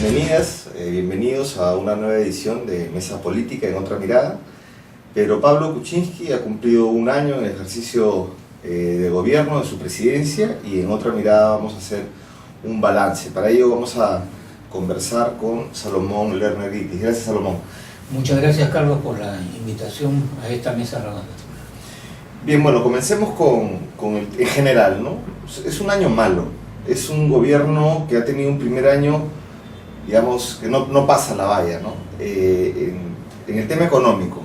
Bienvenidas, bienvenidos a una nueva edición de Mesa Política en otra mirada. Pedro Pablo Kuczynski ha cumplido un año en el ejercicio de gobierno, de su presidencia, y en otra mirada vamos a hacer un balance. Para ello vamos a conversar con Salomón Lerner Gritis. Gracias, Salomón. Muchas gracias, Carlos, por la invitación a esta mesa redonda. Bien, bueno, comencemos con el en general, ¿no? Es un año malo, es un gobierno que ha tenido un primer año, digamos, que no pasa la valla, ¿no? En el tema económico,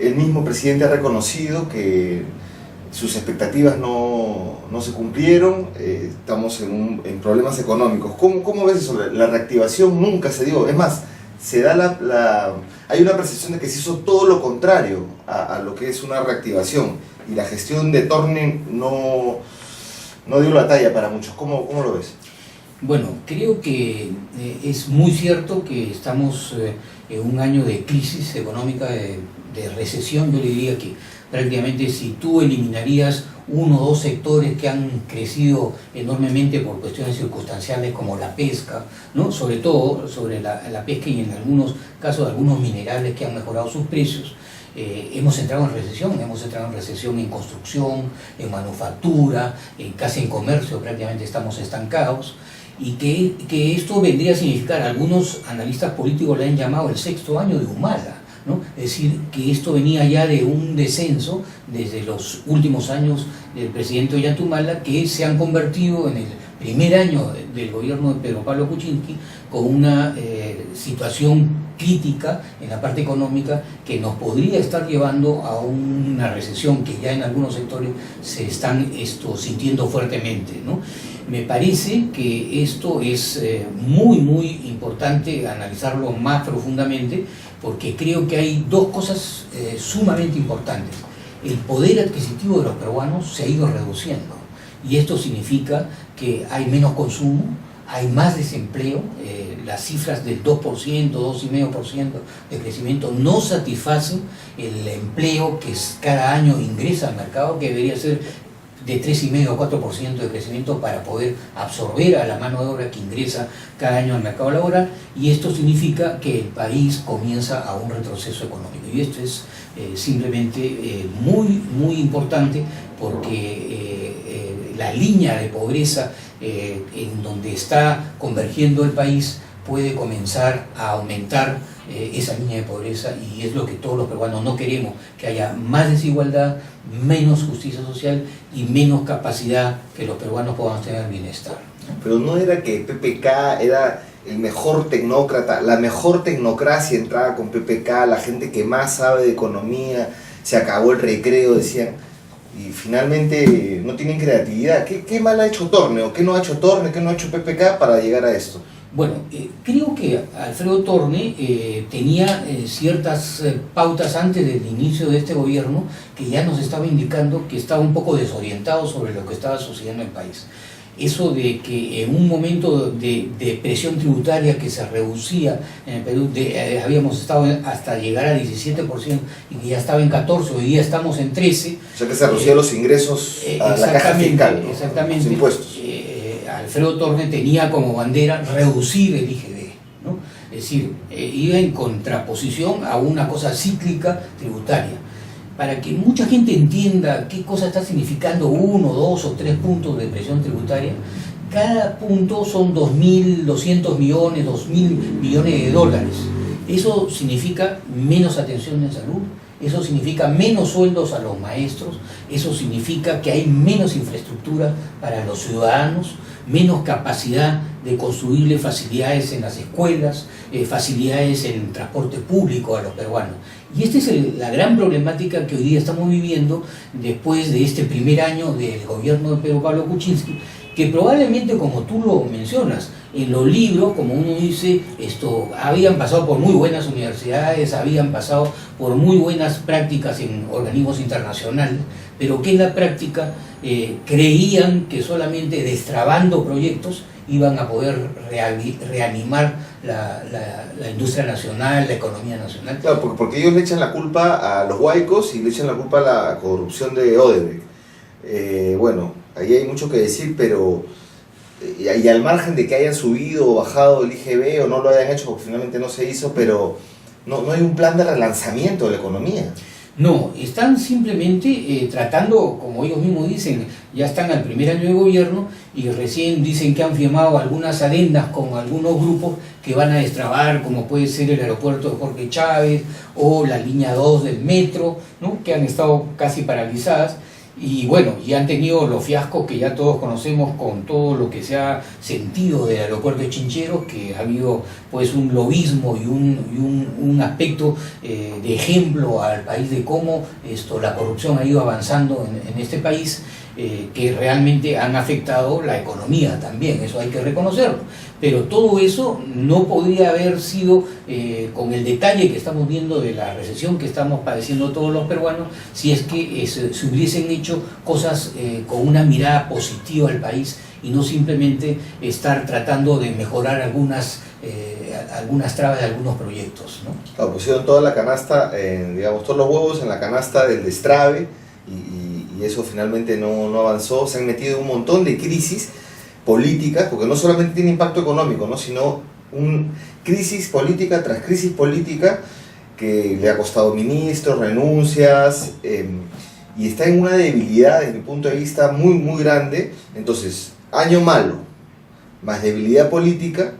el mismo presidente ha reconocido que sus expectativas no se cumplieron, estamos en problemas económicos. ¿Cómo ves eso? La reactivación nunca se dio, es más, se da hay una percepción de que se hizo todo lo contrario a lo que es una reactivación, y la gestión de Torne no dio la talla para muchos. ¿Cómo lo ves? Bueno, creo que es muy cierto que estamos en un año de crisis económica, de recesión. Yo le diría que prácticamente si tú eliminarías uno o dos sectores que han crecido enormemente por cuestiones circunstanciales como la pesca, ¿no? Sobre todo sobre la pesca, y en algunos casos algunos minerales que han mejorado sus precios, hemos entrado en recesión en construcción, en manufactura, casi en comercio prácticamente estamos estancados, y que esto vendría a significar, algunos analistas políticos le han llamado el sexto año de Humala, ¿no? Es decir, que esto venía ya de un descenso desde los últimos años del presidente Ollanta, que se han convertido en el primer año del gobierno de Pedro Pablo Kuczynski con una situación crítica en la parte económica que nos podría estar llevando a una recesión que ya en algunos sectores se están sintiendo fuertemente, ¿no? Me parece que esto es muy importante analizarlo más profundamente, porque creo que hay dos cosas sumamente importantes. El poder adquisitivo de los peruanos se ha ido reduciendo, y esto significa que hay menos consumo, hay más desempleo. Las cifras del 2%, 2,5% de crecimiento no satisfacen el empleo que cada año ingresa al mercado, que debería ser de 3,5 o 4% de crecimiento para poder absorber a la mano de obra que ingresa cada año al mercado laboral, y esto significa que el país comienza a un retroceso económico, y esto es simplemente muy importante, porque la línea de pobreza en donde está convergiendo el país puede comenzar a aumentar esa línea de pobreza, y es lo que todos los peruanos no queremos: que haya más desigualdad, menos justicia social y menos capacidad que los peruanos puedan tener bienestar, ¿no? Pero no era que PPK era el mejor tecnócrata, la mejor tecnocracia entraba con PPK, la gente que más sabe de economía, se acabó el recreo, decían, y finalmente no tienen creatividad. ¿Qué mal ha hecho Torne, o qué no ha hecho Torne, qué no ha hecho PPK para llegar a esto? Bueno, creo que Alfredo Torne tenía ciertas pautas antes del inicio de este gobierno que ya nos estaba indicando que estaba un poco desorientado sobre lo que estaba sucediendo en el país. Eso de que en un momento de presión tributaria que se reducía en el Perú, habíamos estado hasta llegar a 17% y que ya estaba en 14%, hoy día estamos en 13%. O sea que se reducían los ingresos a la caja fiscal, ¿no? Exactamente. Los impuestos. Alfredo Torne tenía como bandera reducir el IGD, ¿no? Es decir, iba en contraposición a una cosa cíclica tributaria. Para que mucha gente entienda qué cosa está significando 1, 2 o 3 puntos de presión tributaria, cada punto son 2.200 millones, 2.000 millones de dólares. Eso significa menos atención en salud, eso significa menos sueldos a los maestros, eso significa que hay menos infraestructura para los ciudadanos, menos capacidad de construirle facilidades en las escuelas, facilidades en transporte público a los peruanos. Y esta es la gran problemática que hoy día estamos viviendo después de este primer año del gobierno de Pedro Pablo Kuczynski, que probablemente, como tú lo mencionas, en los libros, como uno dice, habían pasado por muy buenas universidades, habían pasado por muy buenas prácticas en organismos internacionales, pero que en la práctica creían que solamente destrabando proyectos iban a poder reanimar la industria nacional, la economía nacional. Claro, porque ellos le echan la culpa a los huaicos y le echan la culpa a la corrupción de Odebrecht. Bueno, ahí hay mucho que decir, pero y al margen de que hayan subido o bajado el IGB o no lo hayan hecho porque finalmente no se hizo, pero no hay un plan de relanzamiento de la economía. No, están simplemente tratando, como ellos mismos dicen, ya están al primer año de gobierno y recién dicen que han firmado algunas adendas con algunos grupos que van a destrabar, como puede ser el aeropuerto de Jorge Chávez o la línea 2 del metro, ¿no? Que han estado casi paralizadas. Y bueno, ya han tenido los fiascos que ya todos conocemos con todo lo que se ha sentido del aeropuerto de Chincheros, que ha habido pues un lobismo y un aspecto de ejemplo al país de cómo la corrupción ha ido avanzando en este país, que realmente han afectado la economía también, eso hay que reconocerlo. Pero todo eso no podría haber sido con el detalle que estamos viendo de la recesión que estamos padeciendo todos los peruanos, si es que se hubiesen hecho cosas con una mirada positiva al país y no simplemente estar tratando de mejorar algunas trabas de algunos proyectos, ¿no? Claro, pusieron toda la canasta, digamos, todos los huevos en la canasta del destrave y eso finalmente no avanzó. Se han metido en un montón de crisis políticas, porque no solamente tiene impacto económico, ¿no? Sino crisis política tras crisis política que le ha costado ministros, renuncias, y está en una debilidad desde mi punto de vista muy muy grande. Entonces, año malo más debilidad política,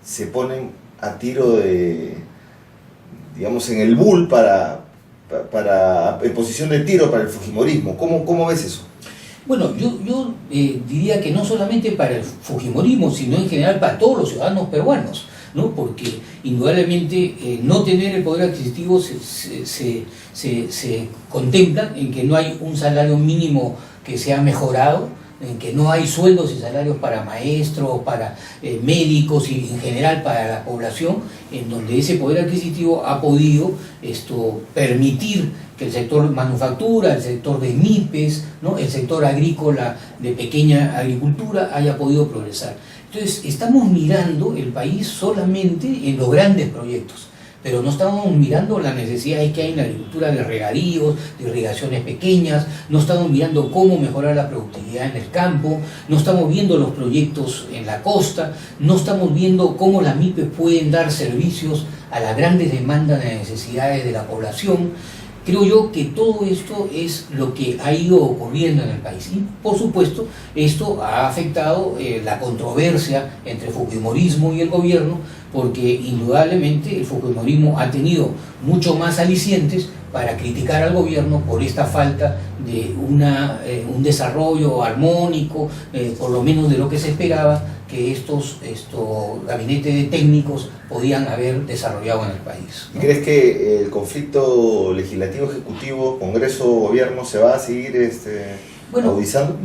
se ponen a tiro de, digamos, en el bull en posición de tiro para el fujimorismo. ¿Cómo ves eso? Bueno, yo diría que no solamente para el fujimorismo, sino en general para todos los ciudadanos peruanos, ¿no? Porque indudablemente no tener el poder adquisitivo se contempla en que no hay un salario mínimo que sea mejorado, en que no hay sueldos y salarios para maestros, para médicos y en general para la población, en donde ese poder adquisitivo ha podido permitir que el sector manufactura, el sector de MIPES, ¿no? El sector agrícola de pequeña agricultura haya podido progresar. Entonces estamos mirando el país solamente en los grandes proyectos, pero no estamos mirando las necesidades que hay en la agricultura de regadíos, de irrigaciones pequeñas, no estamos mirando cómo mejorar la productividad en el campo, no estamos viendo los proyectos en la costa, no estamos viendo cómo las MIPES pueden dar servicios a las grandes demandas de necesidades de la población. Creo yo que todo esto es lo que ha ido ocurriendo en el país y por supuesto esto ha afectado la controversia entre el fujimorismo y el gobierno, porque indudablemente el fujimorismo ha tenido mucho más alicientes para criticar al gobierno por esta falta de un desarrollo armónico, por lo menos de lo que se esperaba que estos gabinetes de técnicos podían haber desarrollado en el país, ¿no? ¿Crees que el conflicto legislativo-ejecutivo, Congreso-Gobierno se va a seguir agudizando?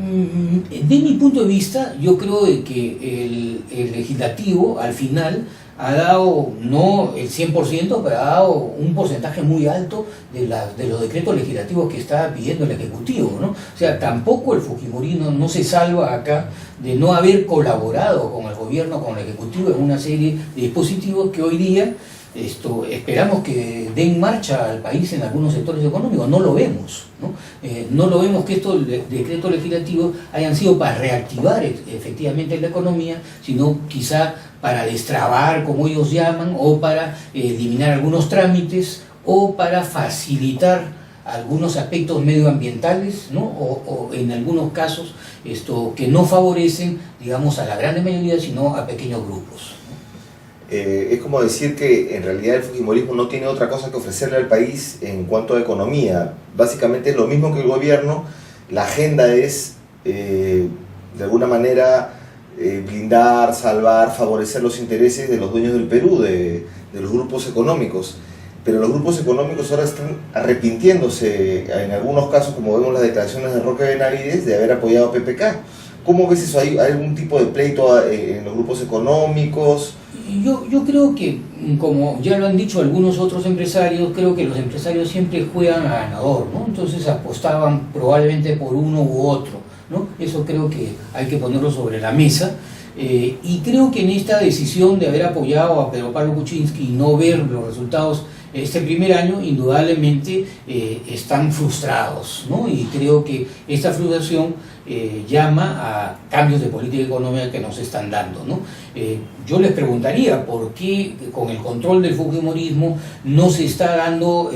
De mi punto de vista, yo creo de que el legislativo al final ha dado, no el 100%, pero ha dado un porcentaje muy alto de los decretos legislativos que está pidiendo el Ejecutivo, ¿no? O sea, tampoco el fujimorismo no se salva acá de no haber colaborado con el gobierno, con el Ejecutivo en una serie de dispositivos que hoy día esperamos que den marcha al país en algunos sectores económicos. No lo vemos, ¿no? No lo vemos que estos decretos legislativos hayan sido para reactivar efectivamente la economía, sino quizá para destrabar, como ellos llaman, o para eliminar algunos trámites, o para facilitar algunos aspectos medioambientales, ¿no? O en algunos casos que no favorecen, digamos, a la gran mayoría, sino a pequeños grupos. Es como decir que en realidad el fujimorismo no tiene otra cosa que ofrecerle al país en cuanto a economía. Básicamente es lo mismo que el gobierno. La agenda es, de alguna manera, blindar, salvar, favorecer los intereses de los dueños del Perú, de los grupos económicos. Pero los grupos económicos ahora están arrepintiéndose, en algunos casos, como vemos las declaraciones de Roque Benavides, de haber apoyado a PPK. ¿Cómo ves eso? ¿Hay algún tipo de pleito en los grupos económicos? Yo creo que, como ya lo han dicho algunos otros empresarios, creo que los empresarios siempre juegan a ganador, ¿no? Entonces apostaban probablemente por uno u otro, ¿no? Eso creo que hay que ponerlo sobre la mesa. Y creo que en esta decisión de haber apoyado a Pedro Pablo Kuczynski y no ver los resultados este primer año indudablemente están frustrados, ¿no? Y creo que esta frustración llama a cambios de política económica que nos están dando, ¿no? Yo les preguntaría por qué con el control del fujimorismo no se está dando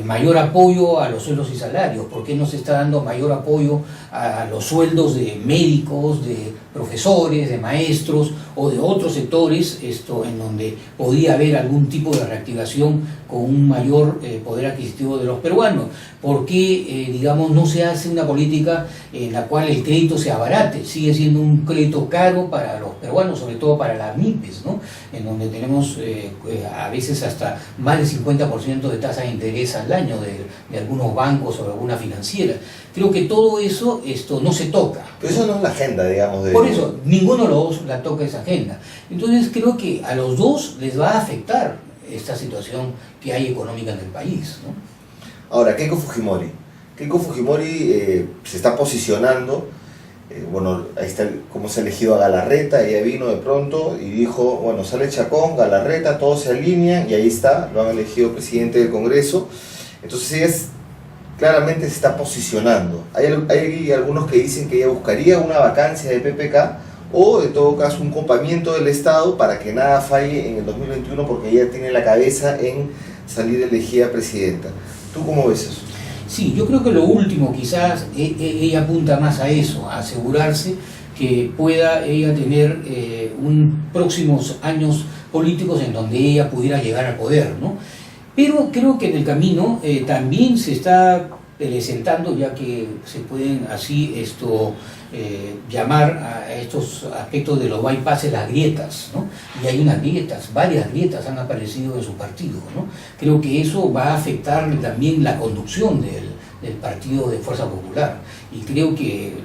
mayor apoyo a los sueldos y salarios, por qué no se está dando mayor apoyo a los sueldos de médicos, de profesores, de maestros o de otros sectores en donde podía haber algún tipo de reactivación con un mayor poder adquisitivo de los peruanos. ¿Por qué, digamos, no se hace una política en la cual el crédito se abarate? Sigue siendo un crédito caro para los peruanos, sobre todo para las MIPES, ¿no? En donde tenemos a veces hasta más del 50% de tasa de interés al año de algunos bancos o de alguna financiera. Creo que todo eso no se toca. Pero eso no es la agenda, digamos. Por eso, ninguno de los dos la toca esa agenda. Entonces creo que a los dos les va a afectar esta situación que hay económica en el país, ¿no? Ahora, Keiko Fujimori. Keiko Fujimori se está posicionando, bueno, ahí está cómo se ha elegido a Galarreta, ella vino de pronto y dijo, bueno, sale Chacón, Galarreta, todos se alinean y ahí está, lo han elegido presidente del Congreso. Entonces ella claramente se está posicionando. Hay algunos que dicen que ella buscaría una vacancia de PPK o en todo caso un copamiento del Estado para que nada falle en el 2021 porque ella tiene la cabeza en salir elegida presidenta. ¿Tú cómo ves eso? Sí, yo creo que lo último, quizás ella apunta más a eso, a asegurarse que pueda ella tener próximos años políticos en donde ella pudiera llegar al poder, ¿no? Pero creo que en el camino también se está presentando, ya que se pueden así llamar a estos aspectos de los bypasses las grietas, ¿no? Y hay unas grietas, varias grietas han aparecido en su partido, ¿no? Creo que eso va a afectar también la conducción del partido de Fuerza Popular y creo que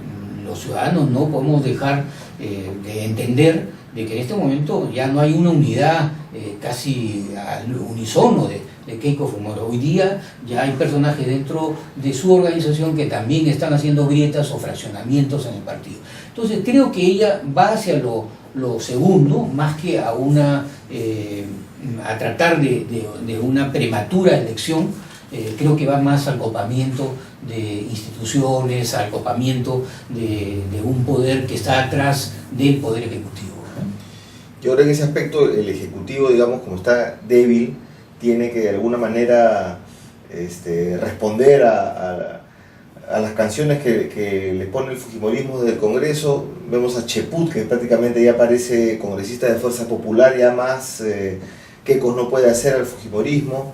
los ciudadanos no podemos dejar de entender de que en este momento ya no hay una unidad casi al unísono de Keiko Fujimori. Hoy día ya hay personajes dentro de su organización que también están haciendo grietas o fraccionamientos en el partido. Entonces creo que ella va hacia lo segundo, más que a tratar de una prematura elección. Creo que va más al copamiento de instituciones, al copamiento de un poder que está atrás del poder ejecutivo, ¿no? Yo creo que en ese aspecto el ejecutivo, digamos, como está débil, tiene que de alguna manera responder a las canciones que le pone el fujimorismo desde el Congreso. Vemos a Cheput, que prácticamente ya parece congresista de Fuerza Popular, ya más Keiko no puede hacer al fujimorismo.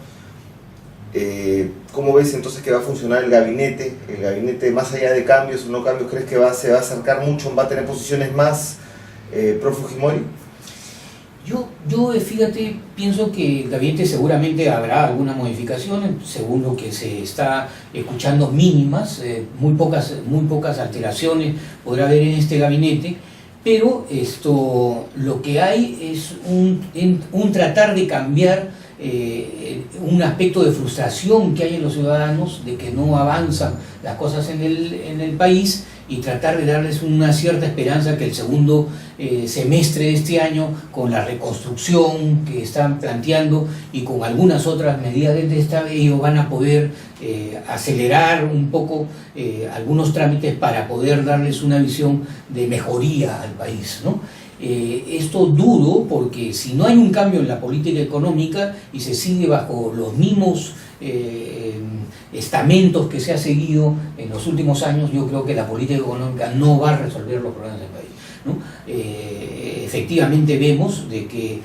¿Cómo ves entonces que va a funcionar el gabinete? El gabinete, más allá de cambios o no cambios, ¿crees que se va a acercar mucho, va a tener posiciones más pro Fujimori? Yo, fíjate, pienso que el gabinete seguramente habrá algunas modificaciones, según lo que se está escuchando, mínimas, muy pocas alteraciones podrá haber en este gabinete, pero lo que hay es un tratar de cambiar un aspecto de frustración que hay en los ciudadanos, de que no avanzan las cosas en el país, y tratar de darles una cierta esperanza que el segundo semestre de este año, con la reconstrucción que están planteando y con algunas otras medidas de esta, ellos van a poder acelerar un poco algunos trámites para poder darles una visión de mejoría al país, ¿no? Esto dudo porque si no hay un cambio en la política económica y se sigue bajo los mismos estamentos que se ha seguido en los últimos años, yo creo que la política económica no va a resolver los problemas del país, ¿no? Efectivamente vemos de que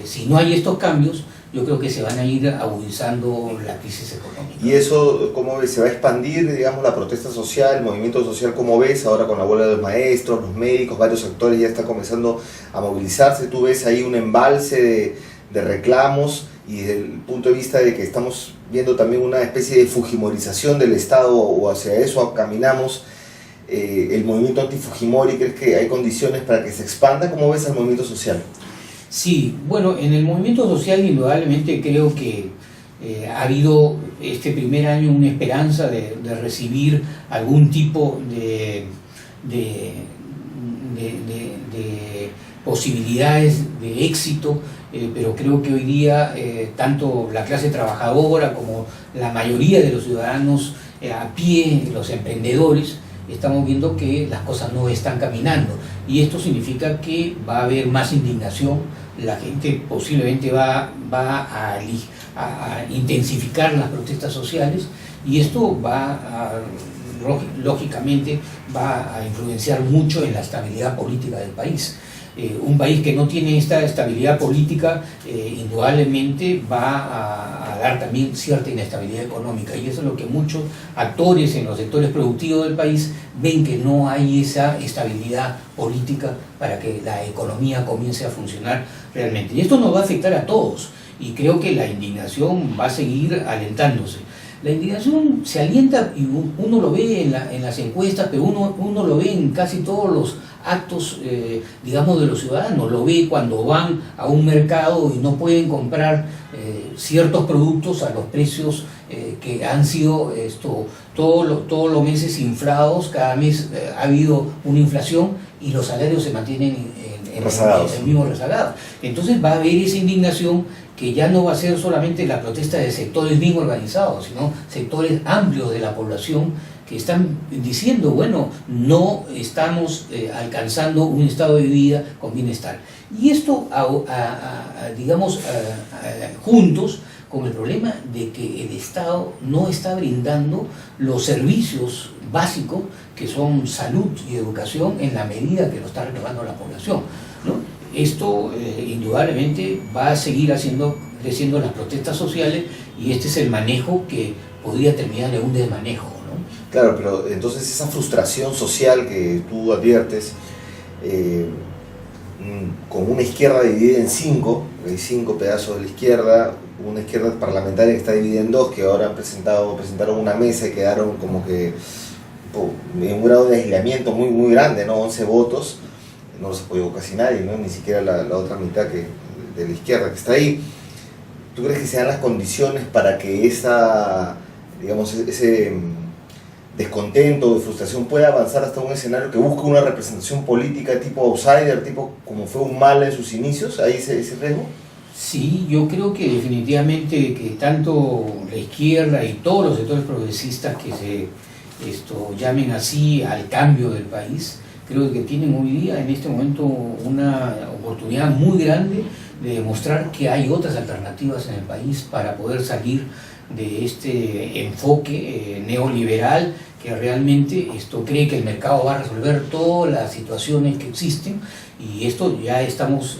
si no hay estos cambios, yo creo que se van a ir agudizando la crisis económica. ¿Y eso cómo ves? ¿Se va a expandir, digamos, la protesta social, el movimiento social? ¿Cómo ves ahora con la huelga de los maestros, los médicos, varios actores ya están comenzando a movilizarse? ¿Tú ves ahí un embalse de reclamos y desde el punto de vista de que estamos viendo también una especie de fujimorización del Estado o hacia eso caminamos? El movimiento anti-Fujimori, ¿crees que hay condiciones para que se expanda? ¿Cómo ves al movimiento social? Sí, bueno, en el movimiento social indudablemente creo que ha habido este primer año una esperanza de recibir algún tipo de posibilidades de éxito, pero creo que hoy día tanto la clase trabajadora como la mayoría de los ciudadanos a pie, los emprendedores, estamos viendo que las cosas no están caminando, y esto significa que va a haber más indignación. La gente posiblemente va a intensificar las protestas sociales, y esto lógicamente va a influenciar mucho en la estabilidad política del país. Un país que no tiene esta estabilidad política indudablemente va a dar también cierta inestabilidad económica, y eso es lo que muchos actores en los sectores productivos del país ven, que no hay esa estabilidad política para que la economía comience a funcionar realmente. Y esto nos va a afectar a todos, y creo que la indignación va a seguir alentándose. La indignación se alienta, y uno lo ve en las encuestas, pero uno lo ve en casi todos los actos, digamos, de los ciudadanos. Lo ve cuando van a un mercado y no pueden comprar ciertos productos a los precios que han sido todos los meses inflados. Cada mes ha habido una inflación y los salarios se mantienen en el mismo rezagado. Entonces va a haber esa indignación, que ya no va a ser solamente la protesta de sectores bien organizados, sino sectores amplios de la población que están diciendo, bueno, no estamos alcanzando un estado de vida con bienestar. Y esto, digamos, juntos con el problema de que el Estado no está brindando los servicios básicos que son salud y educación en la medida que lo está reclamando la población, ¿no? Esto indudablemente va a seguir creciendo las protestas sociales, y este es el manejo que podría terminar en un desmanejo, ¿no? Claro, pero entonces esa frustración social que tú adviertes, con una izquierda dividida en cinco, hay 5 pedazos de la izquierda, una izquierda parlamentaria que está dividida en 2, que ahora presentaron una mesa y quedaron como que en un grado de aislamiento muy, muy grande, ¿no? 11 votos. No los apoyó casi nadie, ¿no? Ni siquiera la otra mitad de la izquierda que está ahí. ¿Tú crees que se dan las condiciones para que ese descontento o frustración pueda avanzar hasta un escenario que busque una representación política tipo outsider, tipo como fue Humala en sus inicios? ¿Hay ese riesgo? Sí, yo creo que definitivamente que tanto la izquierda y todos los sectores progresistas que se llamen así al cambio del país, creo que tienen hoy día, en este momento, una oportunidad muy grande de demostrar que hay otras alternativas en el país para poder salir de este enfoque neoliberal que realmente cree que el mercado va a resolver todas las situaciones que existen, y esto ya estamos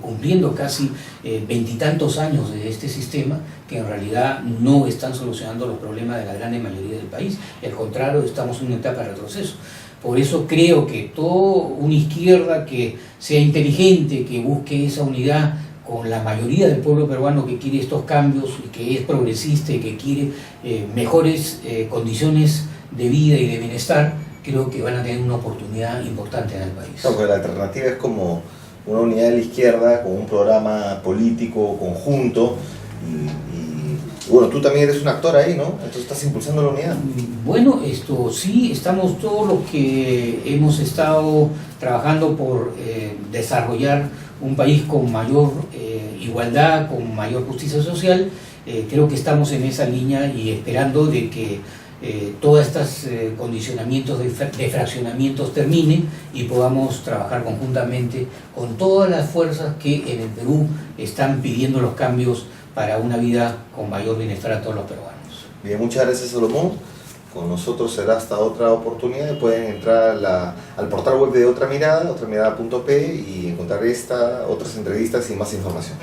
cumpliendo casi 20 y tantos años de este sistema, que en realidad no están solucionando los problemas de la gran mayoría del país. Al contrario, estamos en una etapa de retroceso. Por eso creo que toda una izquierda que sea inteligente, que busque esa unidad con la mayoría del pueblo peruano que quiere estos cambios y que es progresista y que quiere mejores condiciones de vida y de bienestar, creo que van a tener una oportunidad importante en el país. No, porque la alternativa es como una unidad de la izquierda con un programa político conjunto, y bueno, tú también eres un actor ahí, ¿no? Entonces estás impulsando la unidad. Bueno, sí, estamos todos los que hemos estado trabajando por desarrollar un país con mayor igualdad, con mayor justicia social. Creo que estamos en esa línea y esperando de que todos estos condicionamientos de fraccionamientos terminen y podamos trabajar conjuntamente con todas las fuerzas que en el Perú están pidiendo los cambios para una vida con mayor bienestar a todos los peruanos. Bien, muchas gracias, Salomón. Con nosotros será hasta otra oportunidad. Pueden entrar al portal web de Otra Mirada, otramirada.p, y encontrar otras entrevistas y más información.